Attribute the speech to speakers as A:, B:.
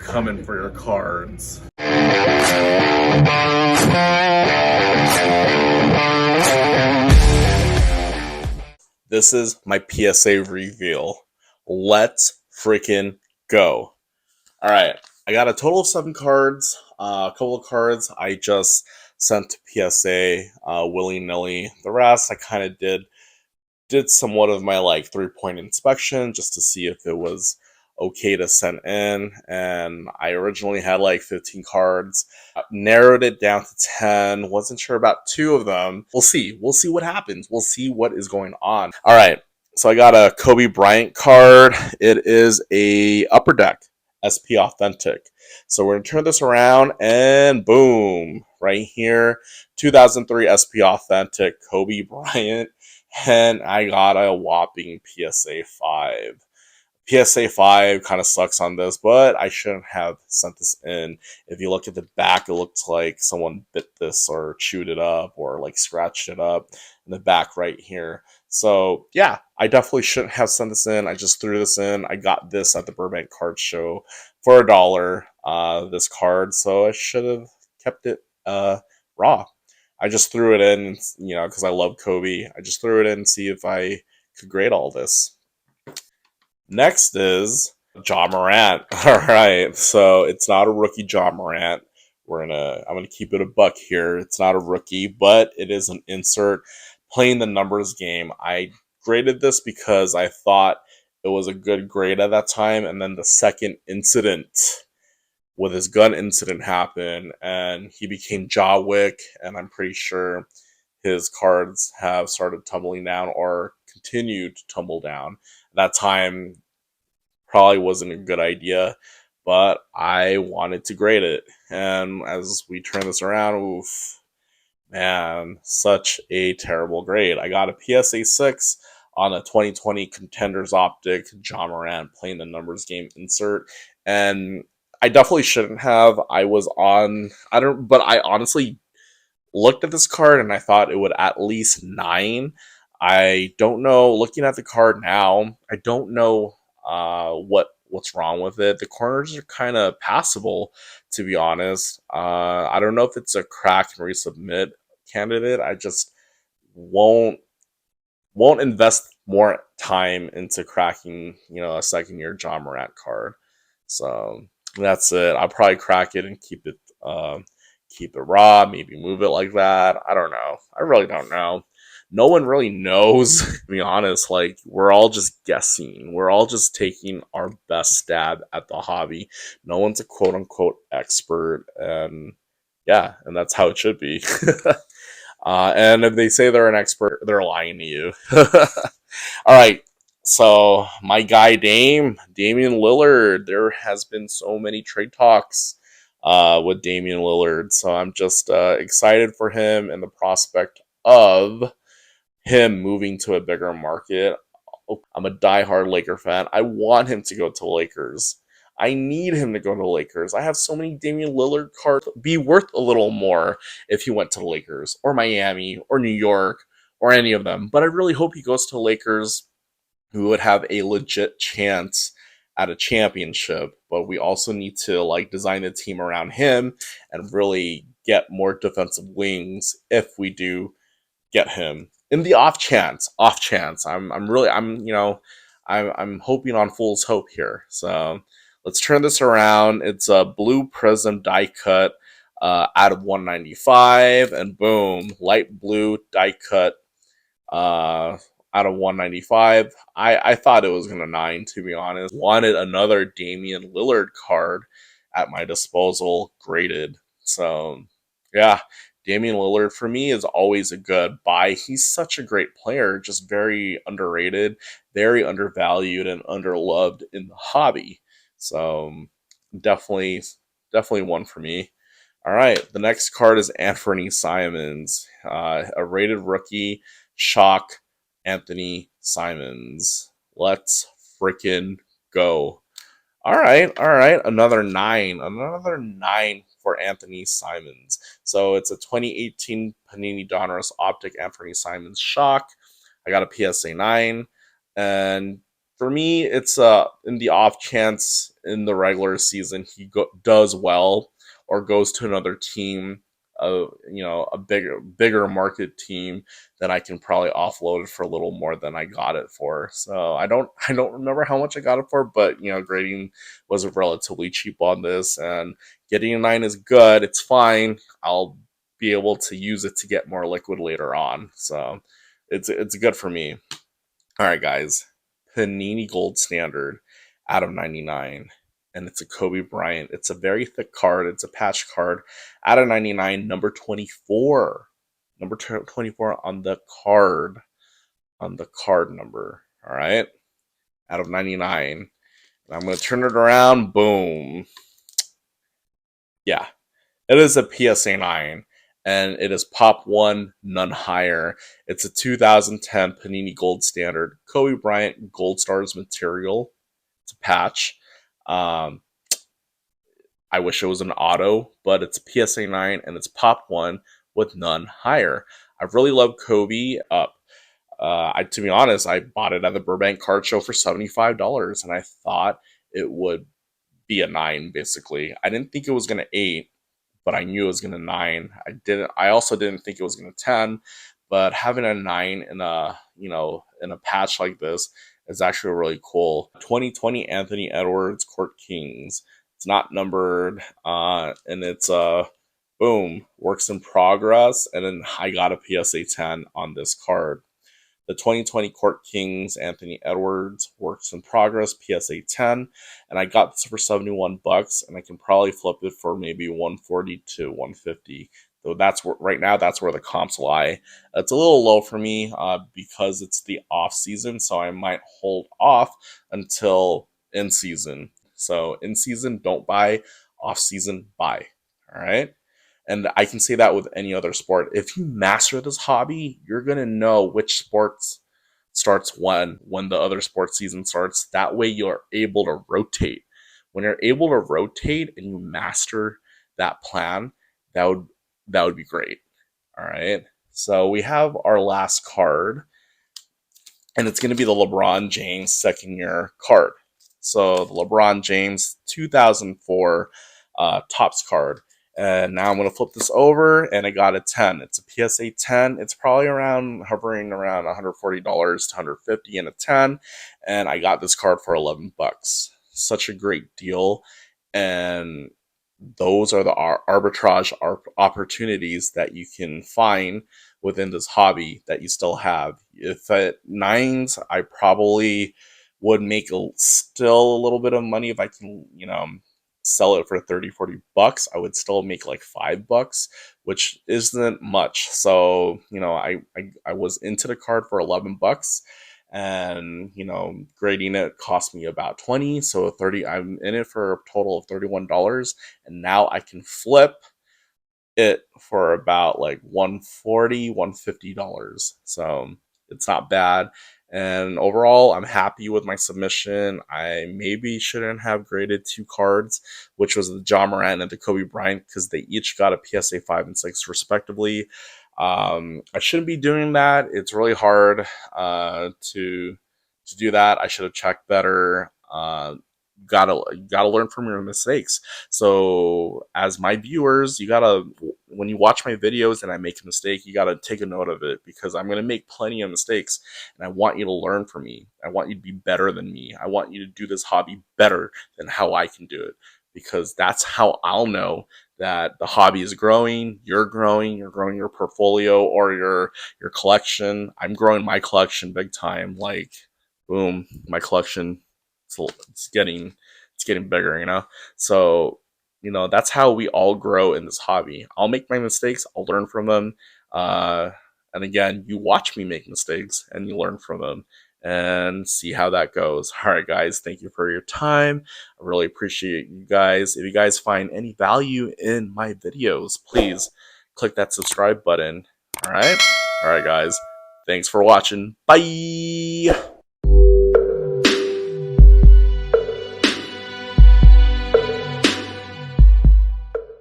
A: coming for your cards. This is my PSA reveal. Let's freaking go. Alright, I got a total of 7 cards. A couple of cards I just sent to PSA willy-nilly. The rest I kind of did somewhat of my like 3-point inspection just to see if it was okay to send in, and I originally had like 15 cards. Narrowed it down to 10. Wasn't sure about 2 of them. We'll see what happens. We'll see what is going on. All right, so I got a Kobe Bryant card. It is a Upper Deck SP Authentic. So we're gonna turn this around and boom, right here, 2003 SP Authentic Kobe Bryant. And I got a whopping PSA 5. PSA 5 kind of sucks on this, but I shouldn't have sent this in. If you look at the back, it looks like someone bit this or chewed it up or like scratched it up in the back right here. So yeah, I definitely shouldn't have sent this in. I just threw this in. I got this at the Burbank Card Show for $1, this card, so I should have kept it raw. I just threw it in, because I love Kobe. I just threw it in and see if I could grade all this. Next is Ja Morant. All right, so it's not a rookie Ja Morant. I'm gonna keep it a buck here. It's not a rookie, but it is an insert playing the numbers game. I graded this because I thought it was a good grade at that time, and then the second incident with his gun incident happened, and he became Jawick, and I'm pretty sure his cards have started tumbling down or continued to tumble down. At that time probably wasn't a good idea, but I wanted to grade it. And as we turn this around, oof, man, such a terrible grade. I got a PSA 6 on a 2020 Contenders Optic Ja Morant playing the numbers game insert, and I definitely shouldn't have. I honestly looked at this card and I thought it would at least 9. I don't know. Looking at the card now, I don't know what's wrong with it. The corners are kind of passable, to be honest. I don't know if it's a crack and resubmit candidate. I just won't invest more time into cracking, a second year Ja Morant card. So that's it. I'll probably crack it and keep it raw, maybe move it like that. I don't know. I really don't know. No one really knows, to be honest. Like, we're all just guessing. We're all just taking our best stab at the hobby. No one's a quote unquote expert, and yeah, and that's how it should be. And if they say they're an expert, they're lying to you. All right. So my guy Damian Lillard, there has been so many trade talks with Damian Lillard, so I'm just excited for him and the prospect of him moving to a bigger market. I'm a diehard Laker fan. I want him to go to Lakers. I need him to go to Lakers. I have so many Damian Lillard cards. Be worth a little more if he went to the Lakers or Miami or New York or any of them. But I really hope he goes to Lakers, who would have a legit chance at a championship. But we also need to like design the team around him and really get more defensive wings if we do get him. In the off chance, I'm hoping on fool's hope here. So let's turn this around. It's a blue prism die cut out of 195, and boom, light blue die cut out of 195. I thought it was gonna 9, to be honest. Wanted another Damian Lillard card at my disposal, graded. So yeah, Damian Lillard for me is always a good buy. He's such a great player, just very underrated, very undervalued, and underloved in the hobby. So definitely one for me. All right, the next card is Anthony Simons, a rated rookie. Shock Anthony Simons. Let's freaking go. All right. Another 9 for Anthony Simons. So it's a 2018 Panini Donruss Optic Anthony Simons Shock. I got a PSA 9, and For me, it's in the off chance in the regular season he does well or goes to another team, a bigger market team, then I can probably offload it for a little more than I got it for. So I don't remember how much I got it for, but grading was relatively cheap on this, and getting a 9 is good. It's fine. I'll be able to use it to get more liquid later on. So it's good for me. All right, guys. Panini Gold Standard out of 99. And it's a Kobe Bryant. It's a very thick card. It's a patch card out of 99, number 24. Number 24 on the card. On the card number. All right. Out of 99. And I'm going to turn it around. Boom. Yeah. It is a PSA 9. And it is Pop 1, none higher. It's a 2010 Panini Gold Standard. Kobe Bryant Gold Stars material. It's a patch. Um, I wish it was an auto, but it's a PSA 9 and it's Pop 1 with none higher. I really love Kobe. To be honest, I bought it at the Burbank Card Show for $75, and I thought it would be a 9, basically. I didn't think it was going to 8, but I knew it was going to 9. I also didn't think it was going to 10, but having a 9 in a patch like this is actually really cool. 2020 Anthony Edwards Court Kings. It's not numbered, and it's boom, works in progress, and then I got a PSA 10 on this card. The 2020 Court Kings Anthony Edwards works in progress PSA 10, and I got this for $71, and I can probably flip it for maybe 140 to 150. So right now that's where the comps lie. It's a little low for me because it's the off season, so I might hold off until in season. So in season, don't buy. Off season, buy. All right. And I can say that with any other sport. If you master this hobby, you're gonna know which sports starts when the other sports season starts. That way you're able to rotate. When you're able to rotate and you master that plan, that would be great. All right. So we have our last card, and it's going to be the LeBron James second year card. So the LeBron James 2004 Topps card. And now I'm going to flip this over, and I got a 10. It's a PSA 10. It's probably hovering around $140 to $150 in a 10. And I got this card for $11. Such a great deal. And those are the arbitrage opportunities that you can find within this hobby that you still have. If at 9s, I probably would make still a little bit of money if I can, sell it for 30-40 bucks. I would still make like $5, which isn't much. So I was into the card for $11, and grading it cost me about 20, so 30. I'm in it for a total of $31, and now I can flip it for about like $140-$150. So it's not bad. And overall, I'm happy with my submission. I maybe shouldn't have graded 2 cards, which was the John Morant and the Kobe Bryant, because they each got a PSA 5 and 6 respectively. I shouldn't be doing that. It's really hard to do that. I should have checked better. Gotta learn from your mistakes. So as my viewers, when you watch my videos and I make a mistake, you gotta take a note of it, because I'm gonna make plenty of mistakes, and I want you to learn from me. I want you to be better than me. I want you to do this hobby better than how I can do it, because that's how I'll know that the hobby is growing. You're growing your portfolio or your collection. I'm growing my collection big time. Like, boom, my collection, it's getting bigger. So that's how we all grow in this hobby. I'll make my mistakes, I'll learn from them, and again, you watch me make mistakes and you learn from them and see how that goes. All right, guys, thank you for your time. I really appreciate you guys. If you guys find any value in my videos, please click that subscribe button. All right, guys, thanks for watching. Bye.